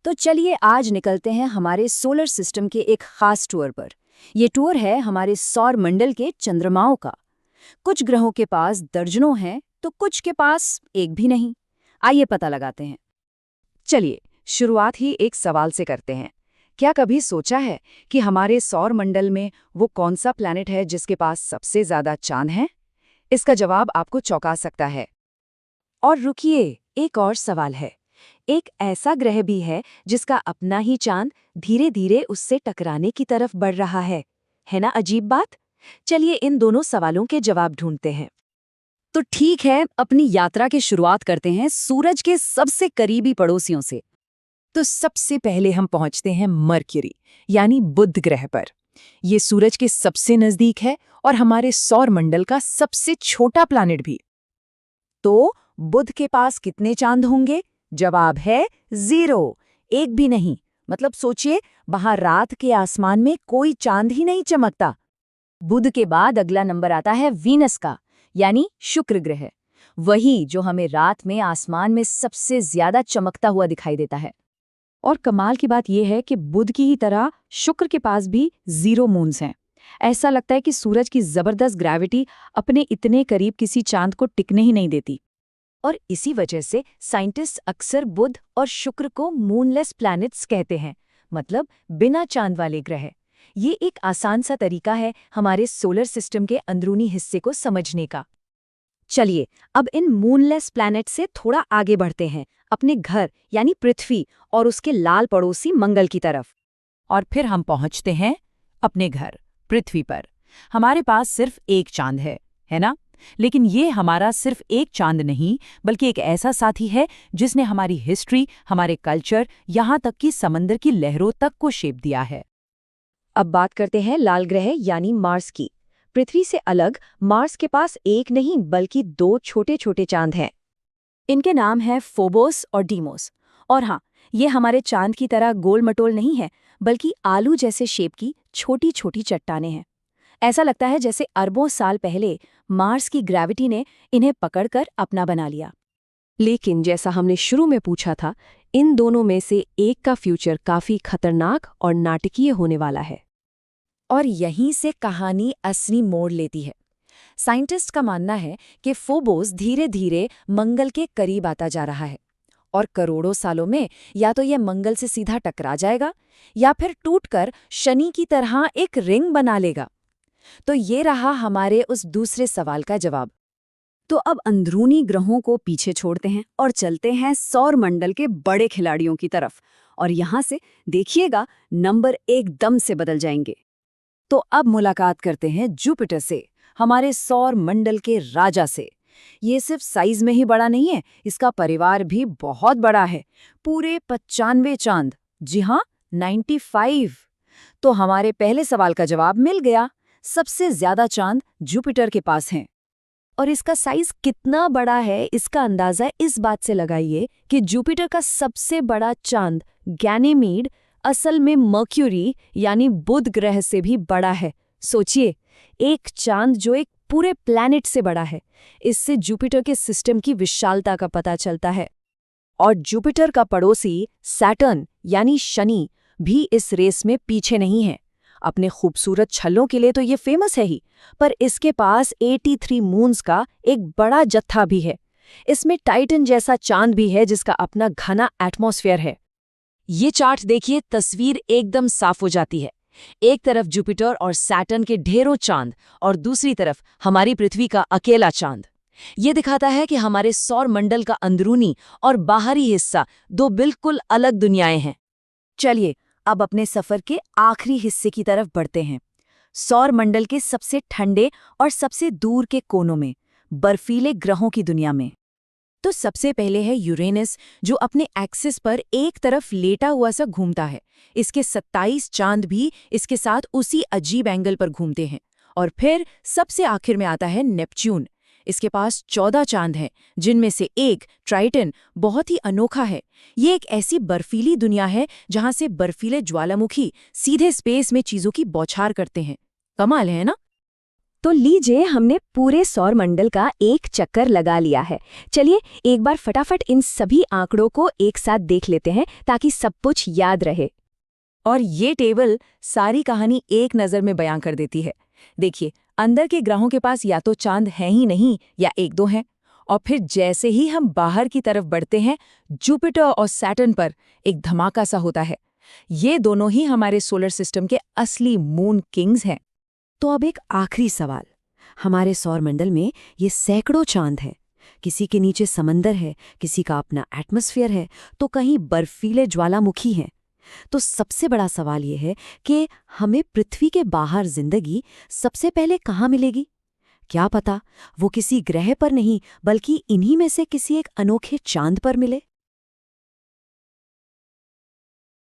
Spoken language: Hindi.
तो चलिए आज निकलते हैं हमारे सोलर सिस्टम के एक खास टूर पर। ये टूर है हमारे सौर मंडल के चंद्रमाओं का। कुछ ग्रहों के पास दर्जनों हैं तो कुछ के पास एक भी नहीं। आइए पता लगाते हैं। चलिए शुरुआत ही एक सवाल से करते हैं। क्या कभी सोचा है कि हमारे सौर मंडल में वो कौन सा प्लैनेट है जिसके पास सबसे ज्यादा चांद हैं? इसका जवाब आपको चौंका सकता है। और रुकिए, एक और सवाल है। एक ऐसा ग्रह भी है जिसका अपना ही चांद धीरे धीरे उससे टकराने की तरफ बढ़ रहा है ना अजीब बात? चलिए इन दोनों सवालों के जवाब ढूंढते हैं। तो ठीक है, अपनी यात्रा की शुरुआत करते हैं सूरज के सबसे करीबी पड़ोसियों से। तो सबसे पहले हम पहुंचते हैं मरक्यूरी यानी बुध ग्रह पर। ये सूरज के सबसे नजदीक है और हमारे सौर मंडल का सबसे छोटा प्लैनेट भी। तो बुध के पास कितने चांद होंगे? जवाब है 0, एक भी नहीं। मतलब सोचिए, वहां रात के आसमान में कोई चांद ही नहीं चमकता। बुध के बाद अगला नंबर आता है वीनस का, यानी शुक्र ग्रह। वही जो हमें रात में आसमान में सबसे ज्यादा चमकता हुआ दिखाई देता है। और कमाल की बात यह है कि बुध की ही तरह शुक्र के पास भी 0 मून्स हैं। ऐसा लगता है कि सूरज की जबरदस्त ग्रेविटी अपने इतने करीब किसी चांद को टिकने ही नहीं देती। और इसी वजह से साइंटिस्ट अक्सर बुध और शुक्र को मूनलेस प्लैनेट्स कहते हैं, मतलब बिना चांद वाले ग्रह। ये एक आसान सा तरीका है हमारे सोलर सिस्टम के अंदरूनी हिस्से को समझने का। चलिए अब इन मूनलेस प्लैनेट से थोड़ा आगे बढ़ते हैं, अपने घर यानी पृथ्वी और उसके लाल पड़ोसी मंगल की तरफ। और फिर हम पहुंचते हैं अपने घर पृथ्वी पर। हमारे पास सिर्फ एक चांद है ना? लेकिन ये हमारा सिर्फ एक चांद नहीं, बल्कि एक ऐसा साथी है जिसने हमारी हिस्ट्री, हमारे कल्चर, यहाँ तक कि समंदर की लहरों तक को शेप दिया है। अब बात करते हैं लाल ग्रह यानी मार्स की। पृथ्वी से अलग मार्स के पास एक नहीं बल्कि 2 छोटे छोटे चांद हैं। इनके नाम हैं फोबोस और डीमोस। और हाँ, ये हमारे चांद की तरह गोल मटोल नहीं है, बल्कि आलू जैसे शेप की छोटी छोटी चट्टानें हैं। ऐसा लगता है जैसे अरबों साल पहले मार्स की ग्रेविटी ने इन्हें पकड़कर अपना बना लिया। लेकिन जैसा हमने शुरू में पूछा था, इन दोनों में से एक का फ्यूचर काफी खतरनाक और नाटकीय होने वाला है। और यहीं से कहानी असली मोड़ लेती है। साइंटिस्ट का मानना है कि फोबोस धीरे धीरे मंगल के करीब आता जा रहा है और करोड़ों सालों में या तो यह मंगल से सीधा टकरा जाएगा या फिर टूटकर शनि की तरह एक रिंग बना लेगा। तो ये रहा हमारे उस दूसरे सवाल का जवाब। तो अब अंदरूनी ग्रहों को पीछे छोड़ते हैं और चलते हैं सौर मंडल के बड़े खिलाड़ियों की तरफ। और यहां से देखिएगा, नंबर एकदम से बदल जाएंगे। तो अब मुलाकात करते हैं जुपिटर से, हमारे सौर मंडल के राजा से। ये सिर्फ साइज में ही बड़ा नहीं है, इसका परिवार भी बहुत बड़ा है। पूरे 95 चांद। जी हाँ, 95। तो हमारे पहले सवाल का जवाब मिल गया। सबसे ज्यादा चांद जुपिटर के पास हैं। और इसका साइज कितना बड़ा है इसका अंदाजा इस बात से लगाइए कि जुपिटर का सबसे बड़ा चांद गैनीमीड असल में मर्क्यूरी यानी बुध ग्रह से भी बड़ा है। सोचिए, एक चांद जो एक पूरे प्लैनेट से बड़ा है। इससे जुपिटर के सिस्टम की विशालता का पता चलता है। और जुपिटर का पड़ोसी सैटर्न यानी शनि भी इस रेस में पीछे नहीं है। अपने खूबसूरत छल्लों के लिए तो ये फेमस है ही, पर इसके पास 83 मून्स का एक बड़ा जत्था भी है। इसमें टाइटन जैसा चांद भी है जिसका अपना घना एटमॉस्फेयर है। ये चार्ट देखिए, तस्वीर एकदम साफ हो जाती है। एक तरफ जुपिटर और सैटर्न के ढेरों चांद और दूसरी तरफ हमारी पृथ्वी का अकेला चांद। ये दिखाता है कि हमारे सौर मंडल का अंदरूनी और बाहरी हिस्सा 2 बिल्कुल अलग दुनियाएं हैं। चलिए अब अपने सफर के आखिरी हिस्से की तरफ बढ़ते हैं, सौर मंडल के सबसे ठंडे और सबसे दूर के कोनों में, बर्फीले ग्रहों की दुनिया में। तो सबसे पहले है यूरेनस, जो अपने एक्सिस पर एक तरफ लेटा हुआ सा घूमता है। इसके 27 चांद भी इसके साथ उसी अजीब एंगल पर घूमते हैं। और फिर सबसे आखिर में आता है नेपच्यून। इसके पास 14 चांद हैं, जिनमें से एक ट्राइटन बहुत ही अनोखा है। ये एक ऐसी बर्फीली दुनिया है जहां से बर्फीले ज्वालामुखी सीधे स्पेस में चीजों की बौछार करते हैं। कमाल है ना? तो लीजिए, हमने पूरे सौर मंडल का एक चक्कर लगा लिया है। चलिए एक बार फटाफट इन सभी आंकड़ों को एक साथ देख लेते हैं ताकि सब कुछ याद रहे। और ये टेबल सारी कहानी एक नज़र में बयां कर देती है। देखिए, अंदर के ग्रहों के पास या तो चांद है ही नहीं या एक दो हैं, और फिर जैसे ही हम बाहर की तरफ बढ़ते हैं, जुपिटर और सैटर्न पर एक धमाका सा होता है। ये दोनों ही हमारे सोलर सिस्टम के असली मून किंग्स हैं। तो अब एक आखिरी सवाल। हमारे सौरमंडल में ये सैकड़ों चांद हैं। किसी के नीचे समंदर है, किसी का अपना एटमॉस्फेयर है, तो कहीं बर्फीले ज्वालामुखी हैं। तो सबसे बड़ा सवाल ये है कि हमें पृथ्वी के बाहर जिंदगी सबसे पहले कहाँ मिलेगी? क्या पता वो किसी ग्रह पर नहीं बल्कि इन्हीं में से किसी एक अनोखे चांद पर मिले।